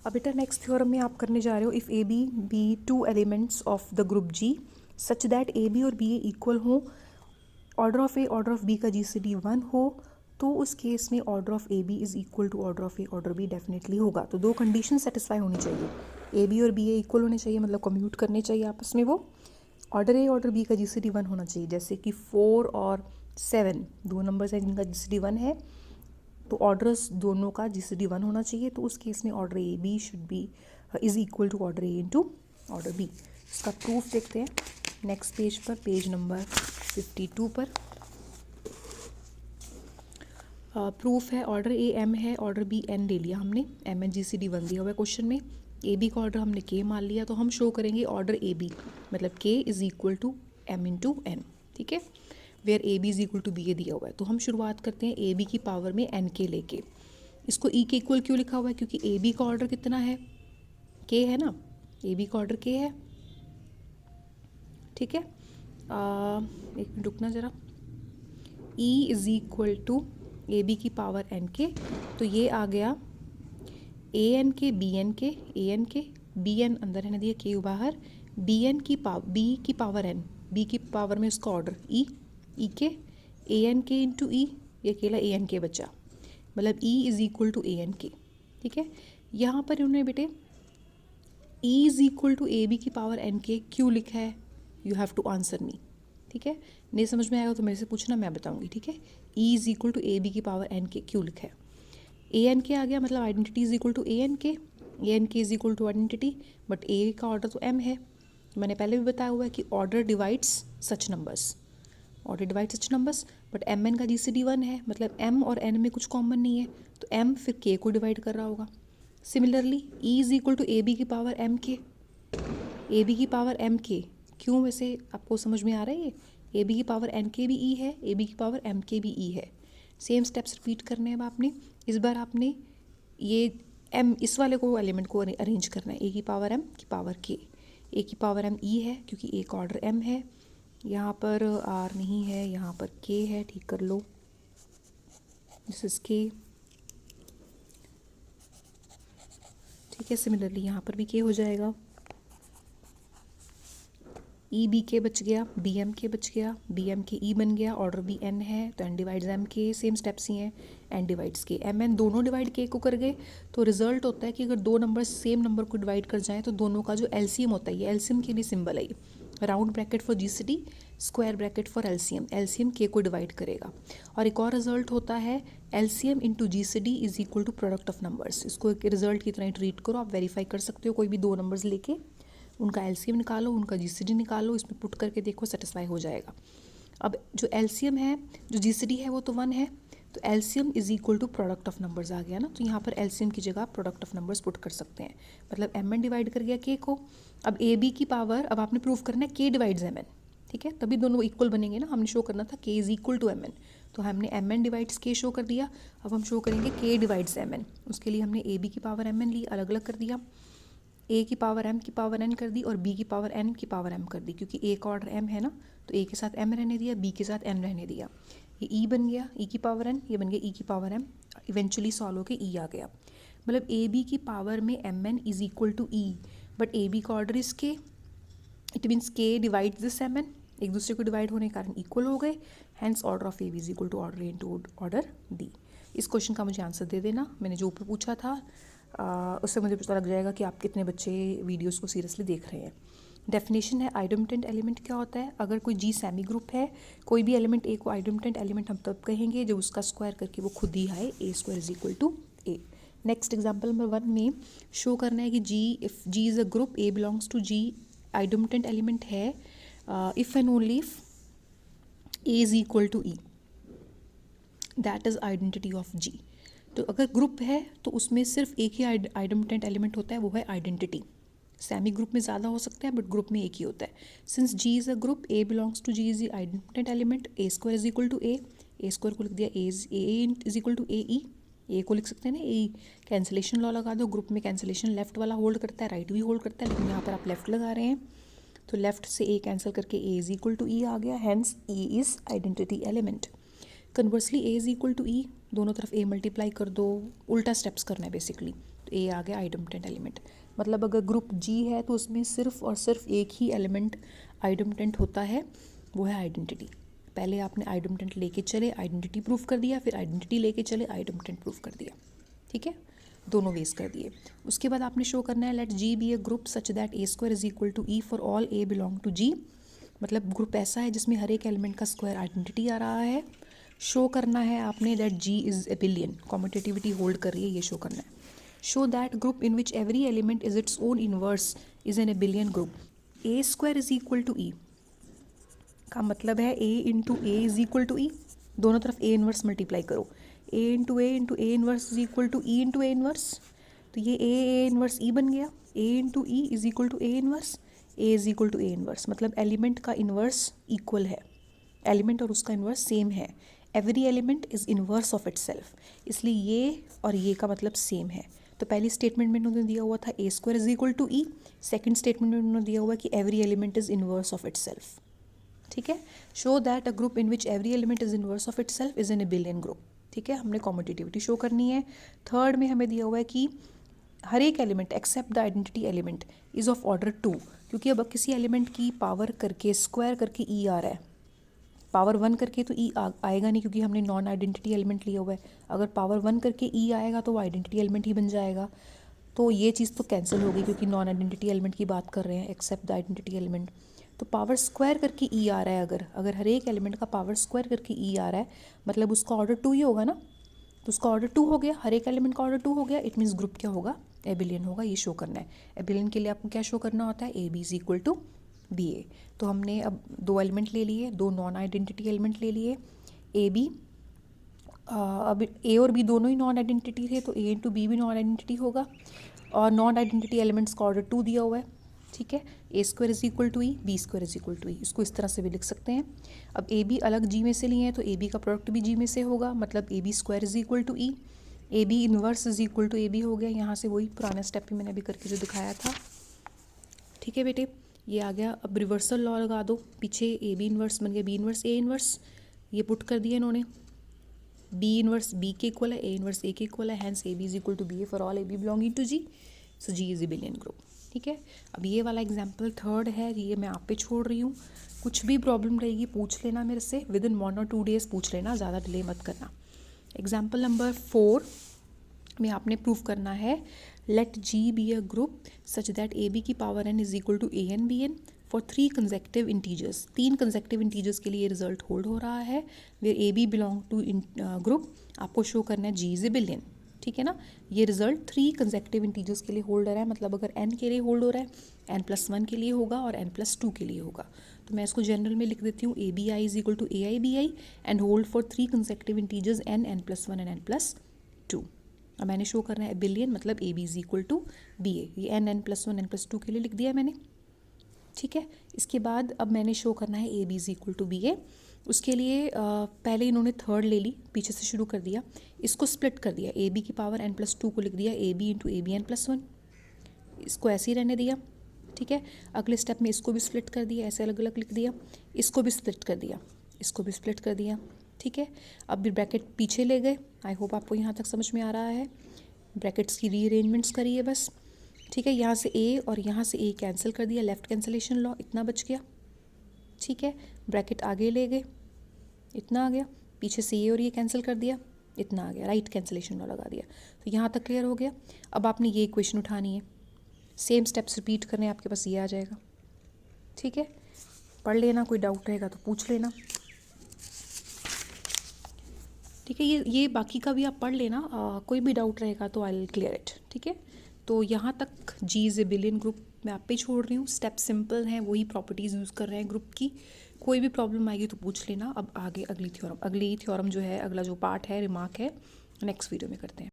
अब बेटा next theorem में आप करने जा रहे हो, if A B be two elements of the group G such that A B और बी ए इक्वल हो, order of A order of B का जीसीडी 1 हो, तो उस केस में order of A B is equal to order of A order B definitely होगा। तो दो कंडीशन सेटिस्फाई होनी चाहिए, ए बी और बी ए इक्वल होने चाहिए, मतलब कम्यूट करने चाहिए आपस में वो। ऑर्डर ए ऑर्डर बी का जीसीडी 1 होना चाहिए, जैसे कि 4 और 7 दो नंबर्स हैं जिनका जीसीडी 1 है, तो ऑर्डर्स दोनों का जीसीडी 1 होना चाहिए। तो उस केस में order A B should be is equal to order A into order B. इसका प्रूफ देखते हैं नेक्स्ट पेज पर, पेज नंबर 52 पर। प्रूफ है ऑर्डर ए एम है, ऑर्डर बी एन ले लिया हमने, M N G C D 1 दिया हुआ है क्वेश्चन में। ए बी का ऑर्डर हमने के मान लिया, तो हम शो करेंगे ऑर्डर ए बी मतलब K is equal to M into N, ठीक है। Where A B is equal to B A दिया हुआ है, तो हम शुरुआत करते हैं ए बी की पावर में एन के लेके। इसको ई के इक्वल क्यों लिखा हुआ है, क्योंकि ए बी का ऑर्डर कितना है, के है ना, ए बी का ऑर्डर के है, ठीक है। एक मिनट रुकना ज़रा, E is equal to A B की पावर एन के, तो ये आ गया A N K B N K, A N K B N अंदर रहने दिया, के बाहर, बी एन की बी की पावर एन, बी की पावर में उसका ऑर्डर ई, ई के ए एन के इंटू ई, ये अकेला ए एन के बचा, मतलब E is equal to A N K, ठीक है। यहाँ पर उन्होंने बेटे E is equal to A B की पावर एन के क्यों लिखा है, you have to answer me, ठीक है। नहीं समझ में आएगा तो मेरे से पूछना, मैं बताऊंगी, ठीक है। E is equal to A B की पावर एन के क्यों लिखा है, ए एन के आ गया मतलब identity is equal to A N K is equal to identity, but A का ऑर्डर तो एम है, मैंने पहले भी बताया हुआ है कि order divides such numbers, order divides such numbers, but M N का जी सी डी 1 है, मतलब एम और एन में कुछ कॉमन नहीं है, तो एम फिर के को डिवाइड कर रहा होगा। Similarly E is equal to A B की power M K, A B की पावर एम के क्यों, वैसे आपको समझ में आ रहा है ये, ए बी की पावर एन के भी ई है, ए बी की पावर एम के भी ई है। सेम स्टेप्स रिपीट करने हैं अब आपने, इस बार आपने ये एम इस वाले को एलिमेंट को अरेंज करना है, ए की पावर एम की पावर के, ए की पावर एम ई है क्योंकि ए का ऑर्डर एम है, यहाँ पर आर नहीं है, यहाँ पर के है, ठीक कर लो, दिस इज के, ठीक है। सिमिलरली यहाँ पर भी के हो जाएगा, ई बी के बच गया, बी एम के बच गया, बी एम के ई बन गया, ऑर्डर बी एन है तो एन डिवाइड्स एम के, सेम स्टेप्स ही हैं, एन डिवाइड्स के, एम एन दोनों डिवाइड के को कर गए, तो रिजल्ट होता है कि अगर दो नंबर सेम नंबर को डिवाइड कर जाएँ तो दोनों का जो एलसीएम होता है, ये एलसीएम के लिए सिंबल है, ये round bracket for GCD, square bracket for LCM, LCM के को डिवाइड करेगा। और एक और रिजल्ट होता है LCM into GCD is equal to product of numbers, इसको एक रिजल्ट की तरह ट्रीट करो, आप वेरीफाई कर सकते हो, कोई भी दो नंबर्स लेके उनका एलसीएम निकालो, उनका जीसीडी निकालो, इसमें पुट करके देखो सेटिस्फाई हो जाएगा। अब जो एलसीएम है, जो जीसीडी है वो तो 1 है, तो LCM is equal to product of numbers आ गया ना, तो यहाँ पर एलसीएम की जगह प्रोडक्ट ऑफ नंबर्स पुट कर सकते हैं, मतलब एम एन डिवाइड कर गया के को। अब ए बी की पावर, अब आपने प्रूफ करना है के डिवाइड्स एम एन, ठीक है, तभी दोनों इक्वल बनेंगे ना, हमने शो करना था K is equal to M N, तो हमने M N divides K show कर दिया, अब हम शो करेंगे के डिवाइड्स एम एन, उसके लिए हमने ए बी की पावर एम एन ली, अलग अलग कर दिया, ए की पावर एम की पावर एन कर दी और बी की पावर एन की पावर एम कर दी, क्योंकि ए का ऑर्डर एम है ना, तो ए के साथ एम रहने दिया, बी के साथ एन रहने दिया, ये ई बन गया, ई की पावर एन, ये बन गया ई की पावर एम, इवेंचुअली सॉल्व होकर ई आ गया, मतलब ए बी की पावर में M N is equal to E, but A B का order is K, it means K divide this M N, एक दूसरे को डिवाइड होने के कारण इक्वल हो गए, hence order of A B is equal to order A into order D. इस क्वेश्चन का मुझे आंसर दे देना, मैंने जो ऊपर पूछा था उससे मुझे पता लग जाएगा कि आप कितने बच्चे वीडियोस को सीरियसली देख रहे हैं। डेफिनेशन है आइडेंटिटी एलिमेंट क्या होता है, अगर कोई जी सेमी ग्रुप है, कोई भी एलिमेंट ए को आइडेंटिटी एलिमेंट हम तब कहेंगे जब उसका स्क्वायर करके वो खुद ही आए, A square is equal to A. Next example number 1 में शो करना है कि जी, if G is a group, A belongs to G, identity element है if and only if A is equal to E, that is identity of G. तो अगर group है तो उसमें सिर्फ एक ही आइडेंटिटी एलिमेंट होता है, वो है आइडेंटिटी। सेमी ग्रुप में ज़्यादा हो सकता है बट ग्रुप में एक ही होता है। Since G is a group, A belongs to G is identity element, A square is equal to A square को लिख दिया A is equal to A E, A को लिख सकते हैं ना ए, कैंसिलेशन लॉ लगा दो, ग्रुप में कैंसिलेशन लेफ्ट वाला होल्ड करता है, राइट भी होल्ड करता है, लेकिन यहाँ पर आप लेफ्ट लगा रहे हैं तो लेफ्ट से ए कैंसिल करके A is equal to E आ गया, hence E is identity element. Conversely A is equal to E, दोनों तरफ ए मल्टीप्लाई कर दो, उल्टा स्टेप्स करना है बेसिकली, तो तो ए आ गया आइडेम्पोटेंट एलिमेंट। मतलब अगर ग्रुप जी है तो उसमें सिर्फ और सिर्फ एक ही एलिमेंट आइडेम्पोटेंट होता है, वो है आइडेंटिटी। पहले आपने आइडेम्पोटेंट लेके चले, आइडेंटिटी प्रूफ कर दिया, फिर आइडेंटिटी लेके चले, आइडेम्पोटेंट प्रूफ कर दिया। ठीक है, दोनों वेज कर दिए। उसके बाद आपने शो करना है let G be a group such that A square is equal to E for all A belong to G. मतलब ग्रुप ऐसा है जिसमें हर एक एलिमेंट का स्क्वायर आइडेंटिटी आ रहा है। शो करना है आपने that G is abelian, commutativity hold कर रही है, ये शो करना है। Show that group in which every element is its own inverse is an abelian group. A square is equal to E का मतलब है A into A is equal to E, दोनों तरफ ए इनवर्स मल्टीप्लाई करो, A into A inverse is equal to E into A inverse, तो ये A inverse ई बन गया। A into E is equal to A inverse, A is equal to A inverse, मतलब element का inverse equal है, element और उसका inverse same है। Every element is inverse of itself, इसलिए ये और ये का मतलब सेम है। तो पहली स्टेटमेंट में उन्होंने दिया हुआ था A square is equal to E, second statement में उन्होंने दिया हुआ कि every element is inverse of itself. ठीक है, show that a group in which every element is inverse of itself is an abelian group. ठीक है, हमने कॉम्यूटेटिविटी शो करनी है। थर्ड में हमें दिया हुआ है कि हर एक element except the identity element is of order 2, क्योंकि अब किसी एलिमेंट की पावर करके स्क्वायर करके ई आ रहा है, पावर 1 करके तो ई आएगा नहीं क्योंकि हमने नॉन आइडेंटिटी एलिमेंट लिया हुआ है। अगर पावर 1 करके ई आएगा तो वो आइडेंटिटी एलिमेंट ही बन जाएगा, तो ये चीज़ तो कैंसिल हो गई क्योंकि नॉन आइडेंटिटी एलिमेंट की बात कर रहे हैं, एक्सेप्ट द आइडेंटिटी एलिमेंट। तो पावर स्क्वायर करके ई आ रहा है, अगर हर एक एलिमेंट का पावर स्क्वायर करके ई आ रहा है मतलब उसका ऑर्डर 2 ही होगा ना, तो उसका ऑर्डर 2 हो गया, हर एक एलिमेंट का ऑर्डर 2 हो गया, इट मीन्स ग्रुप क्या होगा, एबिलियन होगा। ये शो करना है। एबिलियन के लिए आपको क्या शो करना होता है, A B is equal to B A. तो हमने अब 2 एलिमेंट ले लिए, 2 नॉन आइडेंटिटी एलिमेंट ले लिए, ए बी। अब ए और बी दोनों ही नॉन आइडेंटिटी थे तो ए इंटू बी भी नॉन आइडेंटिटी होगा, और नॉन आइडेंटिटी एलिमेंट्स का ऑर्डर 2 दिया हुआ है। ठीक है, A square is equal to E, B square is equal to E, इसको इस तरह से भी लिख सकते हैं। अब ए बी अलग जी में से लिए हैं तो ए बी का प्रोडक्ट भी जी में से होगा, मतलब A B square is equal to E, A B inverse is equal to A B हो गया। यहाँ से वही पुराना स्टेप भी मैंने अभी करके जो दिखाया था। ठीक है बेटे, ये आ गया। अब रिवर्सल लॉ लगा दो, पीछे ए बी इनवर्स बन गया बी इनवर्स ए इनवर्स, ये पुट कर दिया इन्होंने। बी इनवर्स बी के इक्वल है, ए इनवर्स ए के इक्वल है, hence A B is equal to B A for all A B belonging to G, so G is abelian group. ठीक है, अब ये वाला एग्जाम्पल थर्ड है, ये मैं आप पे छोड़ रही हूँ। कुछ भी प्रॉब्लम रहेगी पूछ लेना मेरे से, विद इन 1 और 2 डेज पूछ लेना, ज़्यादा डिले मत करना। एग्जाम्पल नंबर 4 में आपने प्रूव करना है let G be a group such that A B की power N is equal to A N B N for 3 consecutive integers. 3 consecutive integers के लिए रिजल्ट होल्ड हो रहा है, where A B belong to group. आपको show करना है जी is एबिलियन। ठीक है ना, ये रिजल्ट 3 कंसेक्टिव इंटीजर्स के लिए होल्ड हो रहा है, मतलब अगर n के लिए होल्ड हो रहा है n+1 के लिए होगा और n+2 के लिए होगा। तो मैं इसको जनरल में लिख देती हूँ, A B I is equal to A I B I and hold for 3 consecutive integers n, n+1 and n+2। अब मैंने शो करना है एबिलियन, मतलब A B is equal to B A, ये n, n+1 n+2 के लिए लिख दिया मैंने। ठीक है, इसके बाद अब मैंने शो करना है A B is equal to B A. उसके लिए पहले इन्होंने थर्ड ले ली, पीछे से शुरू कर दिया, इसको स्प्लिट कर दिया, ए बी की पावर n+2 को लिख दिया A B into A B n+1, इसको ऐसे ही रहने दिया। ठीक है, अगले स्टेप में इसको भी स्प्लिट कर दिया, ऐसे अलग अलग लिख दिया, इसको भी स्प्लिट कर दिया, इसको भी स्प्लिट कर दिया। ठीक है, अब भी ब्रैकेट पीछे ले गए। आई होप आपको यहाँ तक समझ में आ रहा है। ब्रैकेट्स की रीअरेंजमेंट्स करिए बस। ठीक है, यहाँ से ए और यहाँ से ए कैंसिल कर दिया, लेफ्ट कैंसिलेशन लॉ, इतना बच गया। ठीक है, ब्रैकेट आगे ले गए, इतना आ गया, पीछे से ये और ये कैंसिल कर दिया, इतना आ गया, राइट कैंसिलेशन लॉ लगा दिया। तो यहाँ तक क्लियर हो गया। अब आपने ये इक्वेशन उठानी है, सेम स्टेप्स रिपीट करने, आपके पास ये आ जाएगा। ठीक है, पढ़ लेना, कोई डाउट रहेगा तो पूछ लेना। ठीक है, ये बाकी का भी आप पढ़ लेना, कोई भी डाउट रहेगा तो आई विल क्लियर इट। ठीक है, तो यहाँ तक जी इज एबिलियन ग्रुप मैं आप पे छोड़ रही हूँ। स्टेप सिंपल हैं, वही प्रॉपर्टीज़ यूज़ कर रहे हैं ग्रुप की। कोई भी प्रॉब्लम आएगी तो पूछ लेना। अब आगे अगली थ्योरम जो है, अगला जो पार्ट है, रिमार्क है, नेक्स्ट वीडियो में करते हैं।